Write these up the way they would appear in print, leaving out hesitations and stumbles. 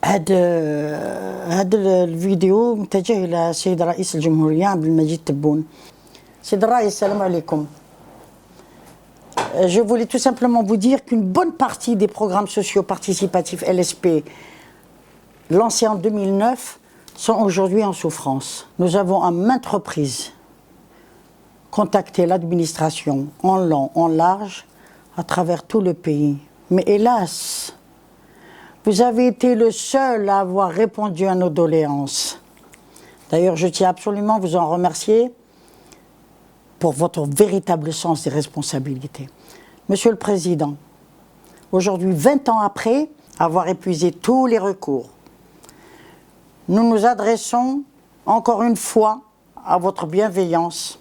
هذا الفيديو متجه إلى السيد رئيس الجمهورية عبد المجيد تبون. سيد الرئيس السلام عليكم. Je voulais tout simplement vous dire qu'une bonne partie des programmes sociaux participatifs LSP lancés en 2009 sont aujourd'hui en souffrance. Nous avons à maintes reprises contacté l'administration en long, en large, à travers tout le pays. Mais hélas, vous avez été le seul à avoir répondu à nos doléances. D'ailleurs, je tiens absolument à vous en remercier pour votre véritable sens des responsabilités. Monsieur le Président, aujourd'hui, 20 ans après avoir épuisé tous les recours, nous nous adressons encore une fois à votre bienveillance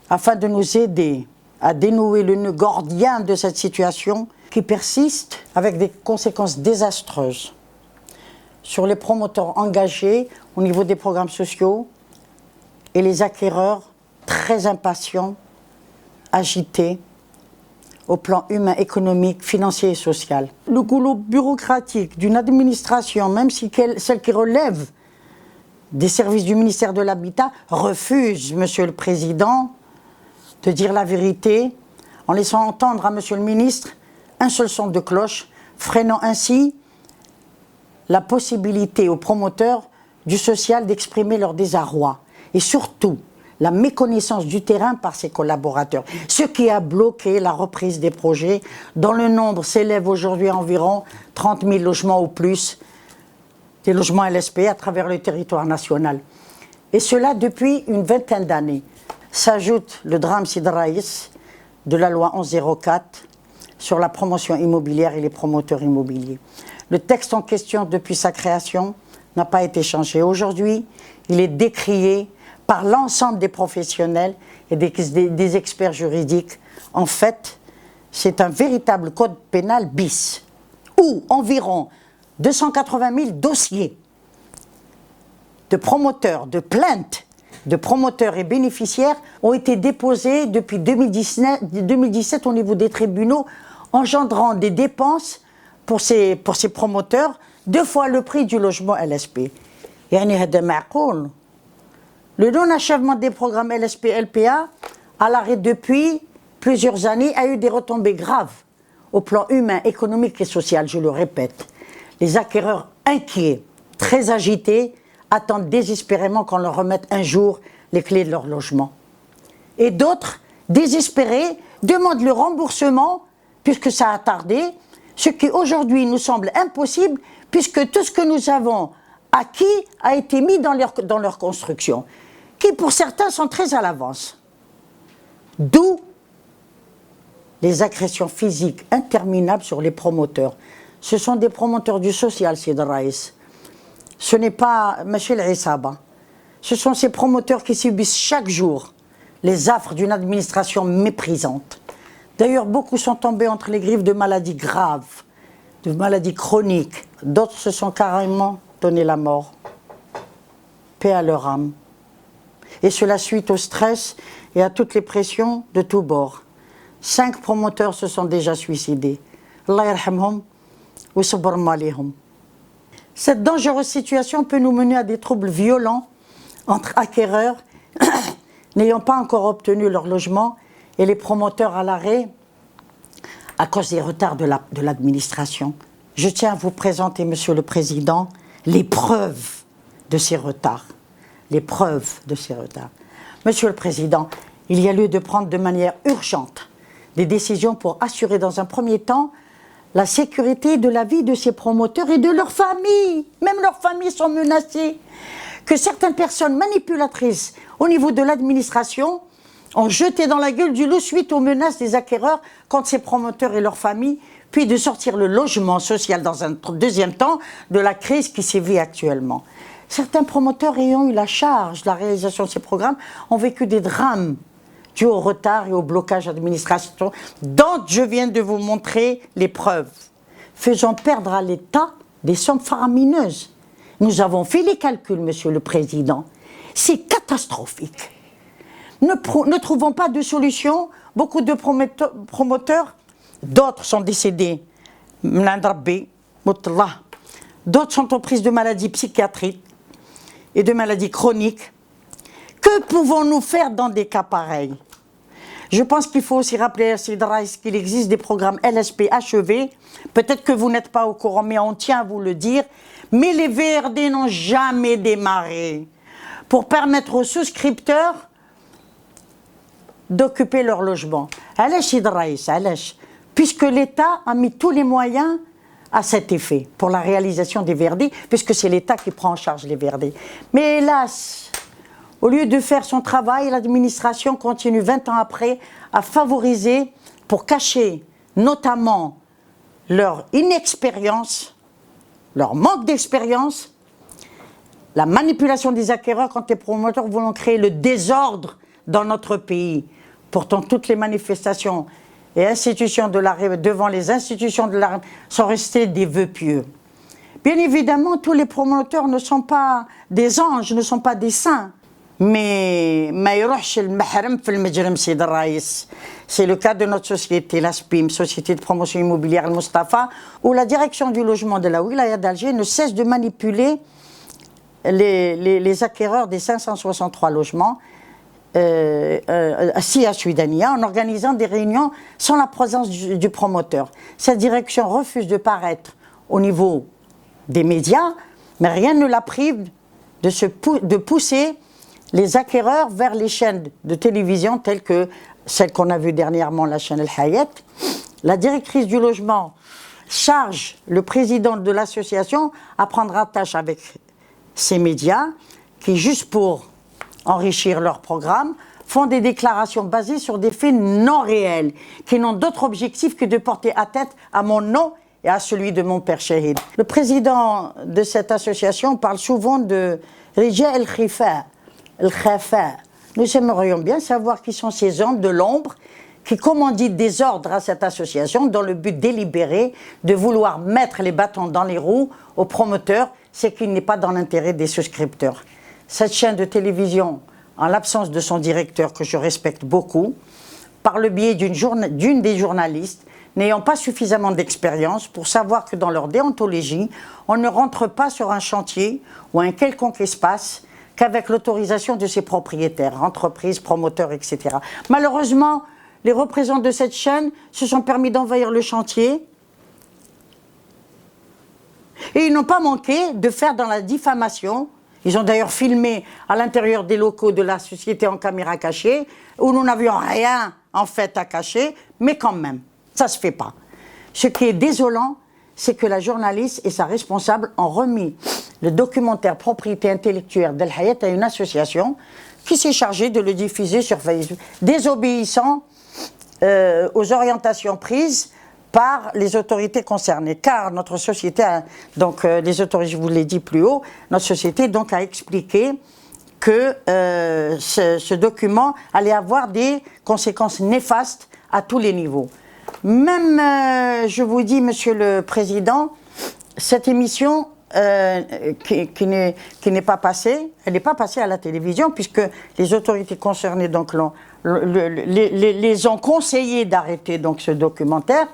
afin de nous aider à dénouer le nœud gordien de cette situation qui persiste avec des conséquences désastreuses sur les promoteurs engagés au niveau des programmes sociaux et les acquéreurs très impatients, agités au plan humain, économique, financier et social. Le goulot bureaucratique d'une administration, même si celle qui relève des services du ministère de l'Habitat, refuse, Monsieur le Président, de dire la vérité en laissant entendre à Monsieur le Ministre un seul son de cloche, freinant ainsi la possibilité aux promoteurs du social d'exprimer leur désarroi et surtout la méconnaissance du terrain par ses collaborateurs, ce qui a bloqué la reprise des projets dont le nombre s'élève aujourd'hui à environ 30 000 logements ou plus, des logements LSP à travers le territoire national. Et cela depuis une vingtaine d'années. S'ajoute le drame Sidi Raïs de la loi 1104 sur la promotion immobilière et les promoteurs immobiliers. Le texte en question, depuis sa création, n'a pas été changé. Aujourd'hui, il est décrié par l'ensemble des professionnels et des experts juridiques. En fait, c'est un véritable code pénal bis, où environ 280 000 dossiers de promoteurs, de plaintes, de promoteurs et bénéficiaires ont été déposés depuis 2017 au niveau des tribunaux, engendrant des dépenses pour ces promoteurs 2 fois le prix du logement LSP. Le non-achèvement des programmes LSP-LPA, à l'arrêt depuis plusieurs années, a eu des retombées graves au plan humain, économique et social, je le répète. Les acquéreurs inquiets, très agités, attendent désespérément qu'on leur remette un jour les clés de leur logement. Et d'autres, désespérés, demandent le remboursement, puisque ça a tardé, ce qui aujourd'hui nous semble impossible, puisque tout ce que nous avons acquis a été mis dans leur construction, qui pour certains sont très à l'avance. D'où les agressions physiques interminables sur les promoteurs. Ce sont des promoteurs du social, Sidi Raïs. Ce n'est pas Machel Issaba. Ce sont ces promoteurs qui subissent chaque jour les affres d'une administration méprisante. D'ailleurs, beaucoup sont tombés entre les griffes de maladies graves, de maladies chroniques. D'autres se sont carrément donné la mort. Paix à leur âme. Et cela suite au stress et à toutes les pressions de tous bords. 5 promoteurs se sont déjà suicidés. Allah yarhamhum wa sabr malihum. Cette dangereuse situation peut nous mener à des troubles violents entre acquéreurs n'ayant pas encore obtenu leur logement et les promoteurs à l'arrêt à cause des retards de l'administration. Je tiens à vous présenter, Monsieur le Président, les preuves de ces retards. Les preuves de ces retards. Monsieur le Président, il y a lieu de prendre de manière urgente des décisions pour assurer dans un premier temps la sécurité de la vie de ces promoteurs et de leurs familles. Même leurs familles sont menacées. Que certaines personnes manipulatrices au niveau de l'administration ont jeté dans la gueule du loup suite aux menaces des acquéreurs contre ces promoteurs et leurs familles, puis de sortir le logement social dans un deuxième temps de la crise qui sévit actuellement. Certains promoteurs ayant eu la charge de la réalisation de ces programmes ont vécu des drames dus au retard et au blocage administratif dont je viens de vous montrer les preuves, faisant perdre à l'État des sommes faramineuses. Nous avons fait les calculs, Monsieur le Président. C'est catastrophique. Ne trouvons pas de solution. Beaucoup de promoteurs, d'autres sont décédés. D'autres sont aux prises de maladies psychiatriques et de maladies chroniques. Que pouvons-nous faire dans des cas pareils? Je pense qu'il faut aussi rappeler à Sidi Raïs qu'il existe des programmes LSP achevés. Peut-être que vous n'êtes pas au courant, mais on tient à vous le dire. Mais les VRD n'ont jamais démarré pour permettre aux souscripteurs d'occuper leur logement. Allez, Sidi Raïs, allez. Puisque l'État a mis tous les moyens à cet effet pour la réalisation des VRD, puisque c'est l'État qui prend en charge les VRD. Mais hélas, au lieu de faire son travail, l'administration continue 20 ans après à favoriser, pour cacher notamment leur inexpérience, leur manque d'expérience, la manipulation des acquéreurs quand les promoteurs voulaient créer le désordre dans notre pays. Pourtant, toutes les manifestations et institutions de devant les institutions de la sont restées des vœux pieux. Bien évidemment, tous les promoteurs ne sont pas des anges, ne sont pas des saints. Mais c'est le cas de notre société, la SPIM, Société de promotion immobilière Al-Mustafa, où la direction du logement de la Wilaya d'Alger ne cesse de manipuler les acquéreurs des 563 logements à Soudania en organisant des réunions sans la présence du promoteur. Cette direction refuse de paraître au niveau des médias, mais rien ne la prive de pousser les acquéreurs vers les chaînes de télévision telles que celle qu'on a vue dernièrement, la chaîne El Hayat. La directrice du logement charge le président de l'association à prendre attache avec ces médias qui, juste pour enrichir leur programme, font des déclarations basées sur des faits non réels, qui n'ont d'autre objectif que de porter atteinte à mon nom et à celui de mon père Shahid. Le président de cette association parle souvent de Rija el-Khifa. Nous aimerions bien savoir qui sont ces hommes de l'ombre qui commanditent des ordres à cette association dans le but délibéré de vouloir mettre les bâtons dans les roues aux promoteurs, ce qui n'est pas dans l'intérêt des souscripteurs. Cette chaîne de télévision, en l'absence de son directeur que je respecte beaucoup, par le biais d'une des journalistes, n'ayant pas suffisamment d'expérience pour savoir que dans leur déontologie, on ne rentre pas sur un chantier ou un quelconque espace qu'avec l'autorisation de ses propriétaires, entreprises, promoteurs, etc. Malheureusement, les représentants de cette chaîne se sont permis d'envahir le chantier et ils n'ont pas manqué de faire dans la diffamation. Ils ont d'ailleurs filmé à l'intérieur des locaux de la société en caméra cachée, où nous n'avions rien en fait à cacher, mais quand même, ça ne se fait pas. Ce qui est désolant, c'est que la journaliste et sa responsable ont remis le documentaire propriété intellectuelle d'El Hayat à une association qui s'est chargée de le diffuser sur Facebook, désobéissant aux orientations prises par les autorités concernées. Car notre société, donc les autorités, je vous l'ai dit plus haut, notre société donc a expliqué que ce document allait avoir des conséquences néfastes à tous les niveaux. Même, je vous dis, Monsieur le Président, cette émission qui n'est pas passée, elle n'est pas passée à la télévision puisque les autorités concernées donc les ont conseillé d'arrêter donc ce documentaire,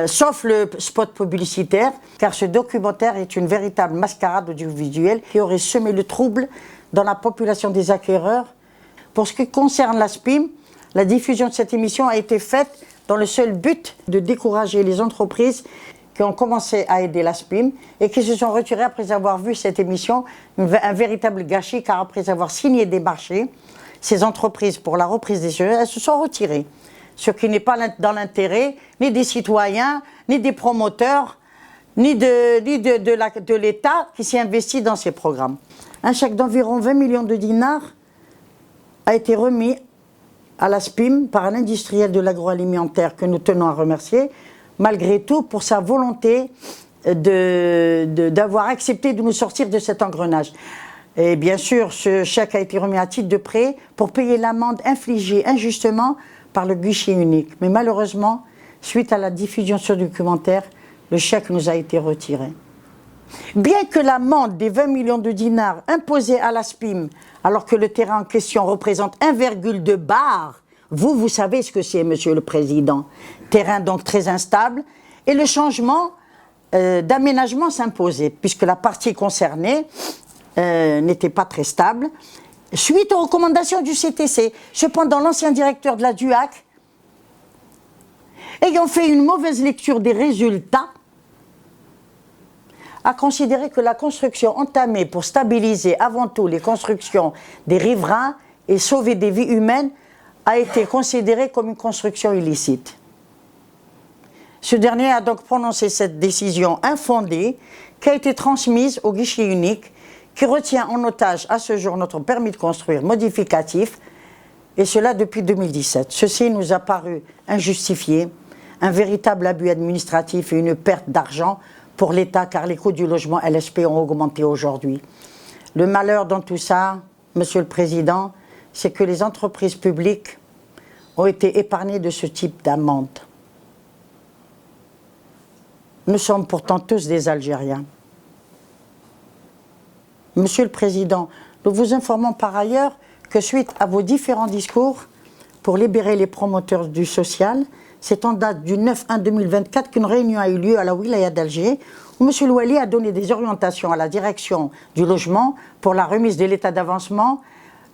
sauf le spot publicitaire, car ce documentaire est une véritable mascarade audiovisuelle qui aurait semé le trouble dans la population des acquéreurs. Pour ce qui concerne la SPIM, la diffusion de cette émission a été faite dans le seul but de décourager les entreprises qui ont commencé à aider la SPIM et qui se sont retirées après avoir vu cette émission, un véritable gâchis, car après avoir signé des marchés, ces entreprises pour la reprise des jeux, elles se sont retirées. Ce qui n'est pas dans l'intérêt ni des citoyens, ni des promoteurs, ni de l'État qui s'est investi dans ces programmes. Un chèque d'environ 20 millions de dinars a été remis à la SPIM par un industriel de l'agroalimentaire que nous tenons à remercier, malgré tout, pour sa volonté d'avoir accepté de nous sortir de cet engrenage. Et bien sûr, ce chèque a été remis à titre de prêt pour payer l'amende infligée injustement par le guichet unique. Mais malheureusement, suite à la diffusion de ce documentaire, le chèque nous a été retiré. Bien que l'amende des 20 millions de dinars imposée à la SPIM, alors que le terrain en question représente 1,2 bar, vous savez ce que c'est, Monsieur le Président. Terrain donc très instable. Et le changement d'aménagement s'imposait, puisque la partie concernée n'était pas très stable. Suite aux recommandations du CTC, cependant l'ancien directeur de la DUAC, ayant fait une mauvaise lecture des résultats, a considéré que la construction entamée pour stabiliser avant tout les constructions des riverains et sauver des vies humaines a été considérée comme une construction illicite. Ce dernier a donc prononcé cette décision infondée qui a été transmise au guichet unique qui retient en otage à ce jour notre permis de construire modificatif, et cela depuis 2017. Ceci nous a paru injustifié, un véritable abus administratif et une perte d'argent pour l'État, car les coûts du logement LSP ont augmenté aujourd'hui. Le malheur dans tout ça, Monsieur le Président, c'est que les entreprises publiques ont été épargnées de ce type d'amende. Nous sommes pourtant tous des Algériens. Monsieur le Président, nous vous informons par ailleurs que suite à vos différents discours pour libérer les promoteurs du social, c'est en date du 9/1/2024 qu'une réunion a eu lieu à la Wilaya d'Alger où M. Louali a donné des orientations à la direction du logement pour la remise de l'état d'avancement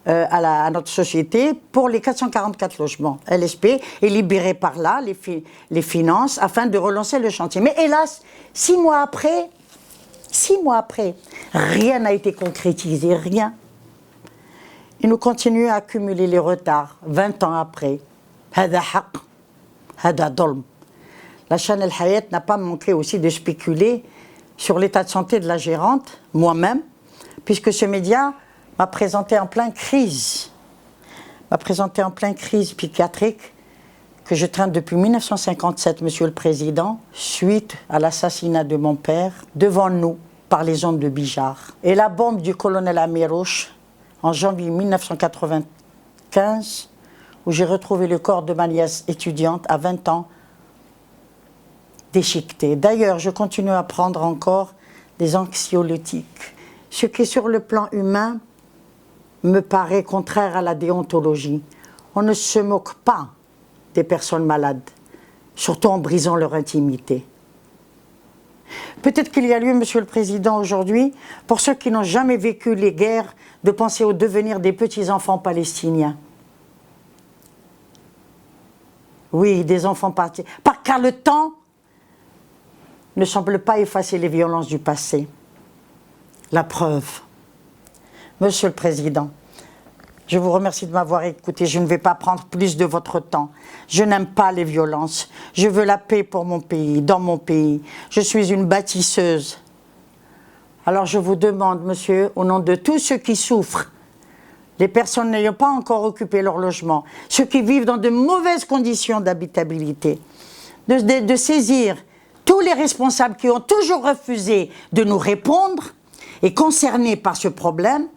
à notre société pour les 444 logements LSP et libérer par là les finances afin de relancer le chantier. Mais hélas, 6 mois après, rien n'a été concrétisé, rien. Et nous continuons à accumuler les retards 20 ans après. Hada haq, hada dolm. La chaîne El Hayat n'a pas manqué aussi de spéculer sur l'état de santé de la gérante, moi-même, puisque ce média m'a présenté en pleine crise psychiatrique que je traîne depuis 1957, Monsieur le Président, suite à l'assassinat de mon père, devant nous, par les ondes de Bijar. Et la bombe du colonel Amirouche, en janvier 1995, où j'ai retrouvé le corps de ma nièce étudiante à 20 ans, déchiqueté. D'ailleurs, je continue à prendre encore des anxiolytiques, ce qui, sur le plan humain, me paraît contraire à la déontologie. On ne se moque pas des personnes malades, surtout en brisant leur intimité. Peut-être qu'il y a lieu, Monsieur le Président, aujourd'hui, pour ceux qui n'ont jamais vécu les guerres, de penser au devenir des petits-enfants palestiniens. Oui, des enfants partis. Car le temps ne semble pas effacer les violences du passé. La preuve. Monsieur le Président, je vous remercie de m'avoir écouté. Je ne vais pas prendre plus de votre temps. Je n'aime pas les violences. Je veux la paix pour mon pays, dans mon pays. Je suis une bâtisseuse. Alors je vous demande, monsieur, au nom de tous ceux qui souffrent, les personnes n'ayant pas encore occupé leur logement, ceux qui vivent dans de mauvaises conditions d'habitabilité, de saisir tous les responsables qui ont toujours refusé de nous répondre et concernés par ce problème,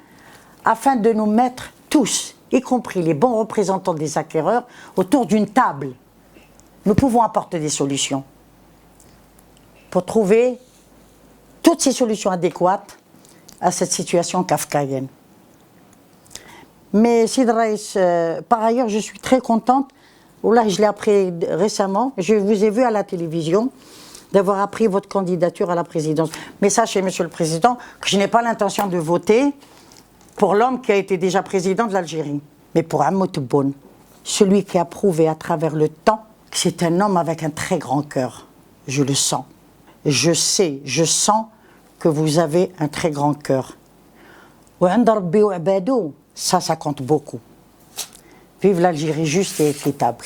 afin de nous mettre tous, y compris les bons représentants des acquéreurs, autour d'une table. Nous pouvons apporter des solutions pour trouver toutes ces solutions adéquates à cette situation kafkaïenne. Mais Sid Raïs, par ailleurs, je suis très contente, là je l'ai appris récemment, je vous ai vu à la télévision, d'avoir appris votre candidature à la présidence. Mais sachez, Monsieur le Président, que je n'ai pas l'intention de voter pour l'homme qui a été déjà président de l'Algérie, mais pour Hamoud Tebboune, celui qui a prouvé à travers le temps que c'est un homme avec un très grand cœur. Je le sens. Je sais, je sens que vous avez un très grand cœur. Ça compte beaucoup. Vive l'Algérie juste et équitable.